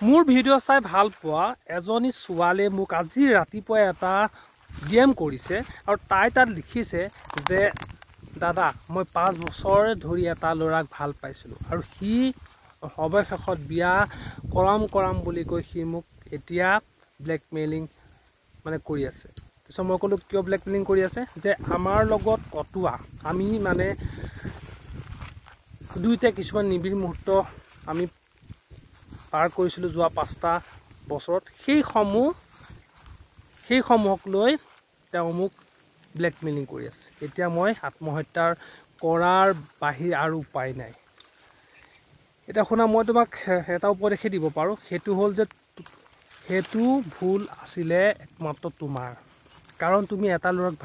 মোৰ ভিডিঅ' চাই ভাল পোৱা এজনী ছোৱালীয়ে মোক আজি ৰাতিপুৱা এটা ডিএম কৰিছে আৰু তাই তাত লিখিছে যে দাদা মই 5 বছৰ ধৰি এটা ল'ৰাক ভাল পাইছিলোঁ আৰু সি অৱশেষত বিয়া কৰাম বুলি কৈ সি মোক এতিয়া ব্লেকমেইলিং মানে কৰি আছে। তাৰপিছত মই ক'লোঁ কিয় ব্লেকমেইলিং কৰি আছে, যে আমাৰ লগত কটোৱা আমি মানে দুয়োটা কিছুমান নিবিড় মুহূৰ্ত আমি পাৰ কৰিছিলোঁ যোৱা 5টা বছৰত, সেইসমূহক লৈ তেওঁ মোক ব্লেকমেইলিং কৰি আছে। এতিয়া মই আত্মহত্যাৰ কৰাৰ বাহিৰে আৰু উপায় নাই। এতিয়া শুনা, মই তোমাক এটা উপদেশে দিব পাৰোঁ, সেইটো হ'ল যে সেইটো ভুল আছিলে একমাত্ৰ তোমাৰ। কাৰণ তুমি এটা ল'ৰাক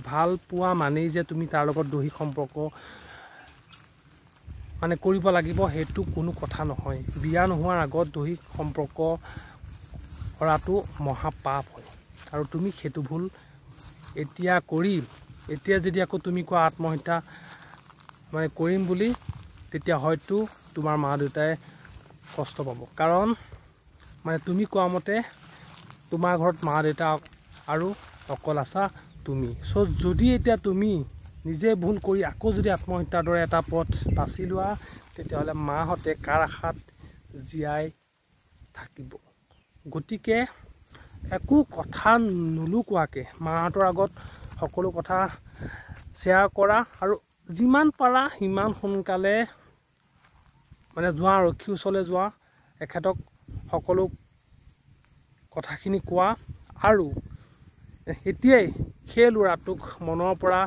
ভাল পোৱা মানেই যে তুমি তাৰ লগত দৈহিক সম্পৰ্ক মানে কৰিব লাগিব সেইটো কোনো কথা নহয়। বিয়া নোহোৱাৰ আগত দৈহিক সম্পৰ্ক কৰাটো মহাপাপ হয় আৰু তুমি সেইটো ভুল এতিয়া যদি আকৌ তুমি কোৱা আত্মহত্যা মানে কৰিম বুলি, তেতিয়া হয়তো তোমাৰ মা দেউতাই কষ্ট পাব। কাৰণ মানে তুমি কোৱা মতে তোমাৰ ঘৰত মা দেউতা আৰু অকল আছা তুমি। যদি এতিয়া তুমি নিজে ভুল কৰি আকৌ যদি আত্মহত্যাৰ দৰে এটা পথ বাছি লোৱা, তেতিয়াহ'লে মাহঁতে কাৰ আশাত জীয়াই থাকিব। গতিকে একো কথা নুলুকোৱাকৈ মাহঁতৰ আগত সকলো কথা শ্বেয়াৰ কৰা আৰু যিমান পাৰা সিমান সোনকালে মানে যোৱা আৰক্ষীৰ ওচৰলৈ যোৱা, এখেতক সকলো কথাখিনি কোৱা আৰু এতিয়াই সেই ল'ৰাটোক মনৰ পৰা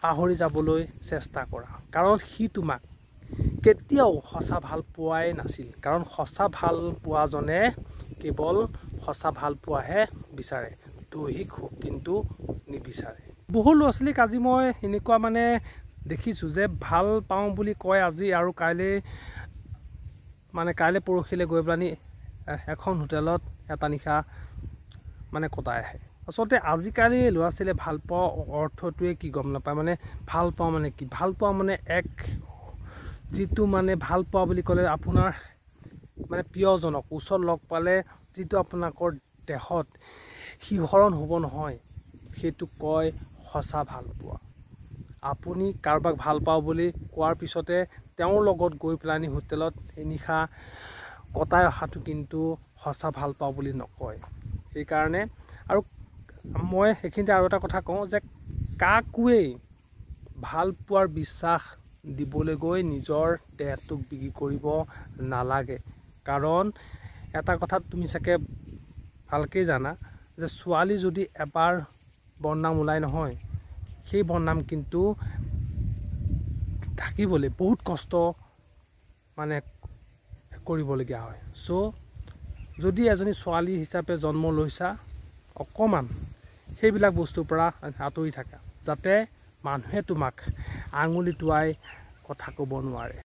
পাহৰি যাবলৈ চেষ্টা কৰা। কাৰণ সি তোমাক কেতিয়াও সঁচা ভাল পোৱাই নাছিল। কাৰণ সঁচা ভাল পোৱাজনে কেৱল সঁচা ভাল পোৱাহে বিচাৰে, দৈহিক সুখ কিন্তু নিবিচাৰে। বহু ল'ৰা ছোৱালীক আজি মই এনেকুৱা মানে দেখিছোঁ যে ভাল পাওঁ বুলি কয় আজি আৰু কাইলৈ পৰহিলৈ গৈ পেলানি এখন হোটেলত এটা নিশা মানে কটাই আহে। আচলতে আজিকালি ল'ৰা ছোৱালীয়ে ভাল পোৱা অৰ্থটোৱে কি গম নাপায়। মানে ভাল পাওঁ মানে কি, ভাল পোৱা মানে যিটো মানে ভাল পোৱা বুলি ক'লে আপোনাৰ মানে প্ৰিয়জনক ওচৰত লগ পালে যিটো আপোনালোকৰ দেহত শিহৰণ হ'ব নহয়, সেইটো কয় সঁচা ভাল পোৱা। আপুনি কাৰোবাক ভাল পাওঁ বুলি কোৱাৰ পিছতে তেওঁৰ লগত গৈ পেলানি হোটেলত এনিশা কটাই অহাটো কিন্তু সঁচা ভাল পাওঁ বুলি নকয়। সেইকাৰণে আৰু মই সেইখিনিতে আৰু এটা কথা কওঁ যে কাকোৱেই ভাল পোৱাৰ বিশ্বাস দিবলৈ গৈ নিজৰ দেহটোক বিক্ৰী কৰিব নালাগে। কাৰণ এটা কথা তুমি চাগে ভালকৈ জানা যে ছোৱালী যদি এবাৰ বদনাম ওলাই নহয়, সেই বদনাম কিন্তু ঢাকিবলৈ বহুত কষ্ট মানে কৰিবলগীয়া হয়। যদি এজনী ছোৱালী হিচাপে জন্ম লৈছা, অকণমান সেইবিলাক বস্তুৰ পৰা আঁতৰি থাকা, যাতে মানুহে তোমাক আঙুলি টোৱাই কথা ক'ব নোৱাৰে।